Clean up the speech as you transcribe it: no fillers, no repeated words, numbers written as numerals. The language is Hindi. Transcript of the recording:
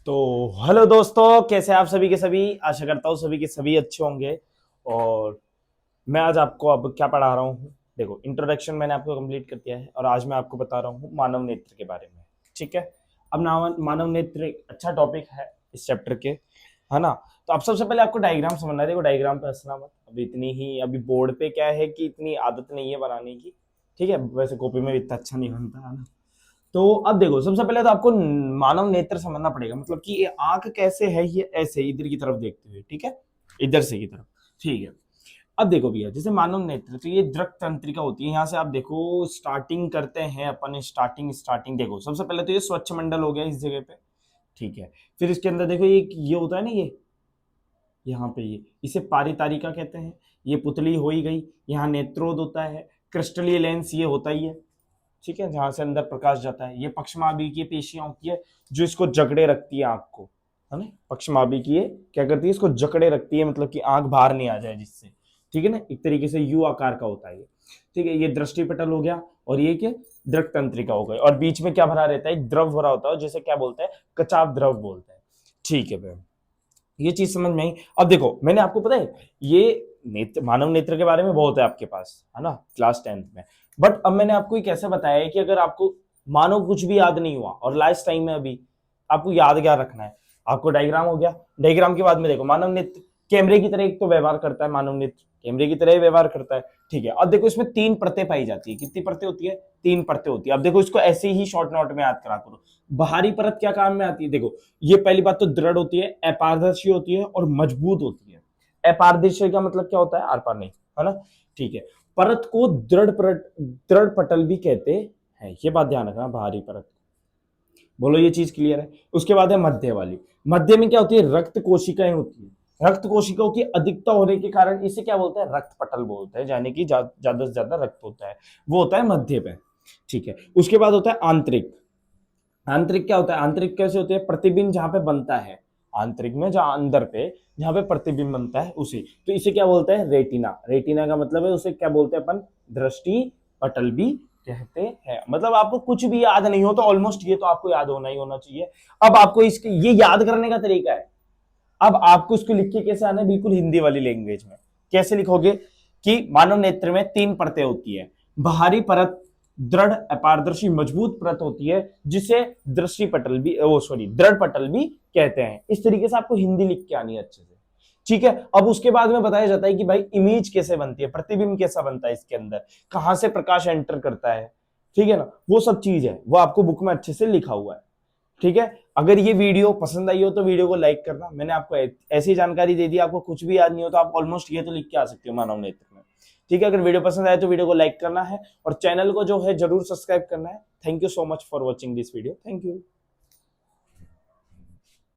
तो हेलो दोस्तों, कैसे आप सभी के सभी। आशा करता हूँ सभी के सभी अच्छे होंगे। और मैं आज आपको अब क्या पढ़ा रहा हूँ। देखो, इंट्रोडक्शन मैंने आपको कंप्लीट कर दिया है और आज मैं आपको बता रहा हूँ मानव नेत्र के बारे में। ठीक है। अब मानव नेत्र एक अच्छा टॉपिक है इस चैप्टर के, है ना। तो अब सबसे पहले आपको डायग्राम समझना है। देखो, डायग्राम पे हंसना मत। अभी इतनी ही अभी बोर्ड पे क्या है कि इतनी आदत नहीं है बनाने की। ठीक है, वैसे कॉपी में भी इतना अच्छा नहीं बनता है ना। तो अब देखो, सबसे पहले तो आपको मानव नेत्र समझना पड़ेगा। मतलब कि ये आंख कैसे है, ये ऐसे इधर की तरफ देखते हुए। ठीक है, इधर से की तरफ। ठीक है। अब देखो भैया, जैसे मानव नेत्र, तो ये दृक तंत्रिका होती है। यहाँ से आप देखो, स्टार्टिंग करते हैं अपन। स्टार्टिंग स्टार्टिंग देखो, सबसे पहले तो ये स्वच्छ मंडल हो गया इस जगह पे। ठीक है। फिर इसके अंदर देखो, ये होता है ना, ये यहाँ पे ये इसे पारितारिका कहते हैं। ये पुतली हो ही गई। यहाँ नेत्रोद होता है। क्रिस्टलीय लेंस ये होता ही है। ठीक है, जहां से अंदर प्रकाश जाता है। ये पक्षमाभिकीय पेशियां होती है जो इसको जकड़े रखती है आंख को, है ना। पक्षमाभिकीय क्या करती है, इसको जकड़े रखती है, मतलब कि आंख बाहर नहीं आ जाए जिससे। ठीक है ना, एक तरीके से यू आकार का होता है ये। ठीक है, ये दृष्टि पटल हो गया। और ये क्या, दृक तंत्रिका हो गई। और बीच में क्या भरा रहता है, एक द्रव भरा होता है जिसे क्या बोलते हैं, कचाप द्रव बोलते हैं। ठीक है भाई, ये चीज समझ में आई। अब देखो, मैंने आपको पता है ये मानव नेत्र के बारे में बहुत है आपके पास, है ना, क्लास 10th में। बट अब मैंने आपको ये कैसे बताया है कि अगर आपको मानो कुछ भी याद नहीं हुआ और लास्ट टाइम में अभी आपको याद क्या रखना है। आपको डायग्राम हो गया। डायग्राम के बाद में देखो, मानव नेत्र कैमरे की तरह एक तो व्यवहार करता है। मानव नेत्र कैमरे की तरह ही व्यवहार करता है। ठीक है। अब देखो, इसमें 3 परतें पाई जाती है। कितनी परतें होती है, 3 परतें होती है। अब देखो, इसको ऐसे ही शॉर्ट नोट में याद करा करो। बाहरी परत क्या काम में आती है, देखो, ये पहली बात तो दृढ़ होती है, अपारदर्शी होती है और मजबूत होती है। अपारदर्शी का मतलब क्या होता है, आर पार नहीं, है ना। ठीक है। परत को दृढ़ पटल भी कहते हैं, ये बात ध्यान रखना, बाहरी परत। बोलो, ये चीज क्लियर है। उसके बाद है मध्य वाली। मध्य में क्या होती है, रक्त कोशिकाएं होती है। रक्त कोशिकाओं की अधिकता होने के कारण इसे क्या बोलते हैं, रक्त पटल बोलते हैं, यानी कि ज्यादा से ज्यादा रक्त होता है, वो होता है मध्य पे। ठीक है। उसके बाद होता है आंतरिक। आंतरिक क्या होता है, आंतरिक कैसे होते हैं, प्रतिबिंब जहां पे बनता है आंतरिक में, जहां अंदर पे जहां पे प्रतिबिंब बनता है उसे, तो इसे क्या बोलते हैं, रेटिना। रेटिना का मतलब है, उसे क्या बोलते हैं अपन, दृष्टि पटल भी कहते हैं। मतलब आपको कुछ भी याद नहीं हो तो ऑलमोस्ट ये तो आपको याद होना ही होना चाहिए। अब आपको इसके ये याद करने का तरीका है। अब आपको इसको लिख के कैसे आना है, बिल्कुल हिंदी वाली लैंग्वेज में। कैसे लिखोगे कि मानव नेत्र में 3 परतें होती है। बाहरी परत दृढ़ अपारदर्शी मजबूत परत होती है, जिसे दृष्टि पटल भी, ओ सॉरी, दृढ़ पटल भी कहते हैं। इस तरीके से आपको हिंदी लिख के आनी है अच्छे से। ठीक है। अब उसके बाद में बताया जाता है कि भाई इमेज कैसे बनती है, प्रतिबिंब कैसा बनता है इसके अंदर, कहां से प्रकाश एंटर करता है। ठीक है ना, वो सब चीज है, वो आपको बुक में अच्छे से लिखा हुआ है। ठीक है। अगर ये वीडियो पसंद आई हो तो वीडियो को लाइक करना। मैंने आपको ऐसी जानकारी दे दी, आपको कुछ भी याद नहीं हो तो आप ऑलमोस्ट ये तो लिख के आ सकते हो मानव नेत्र में। ठीक है। अगर वीडियो पसंद आए तो वीडियो को लाइक करना है और चैनल को जो है जरूर सब्सक्राइब करना है। Thank you so much for watching this video. Thank you.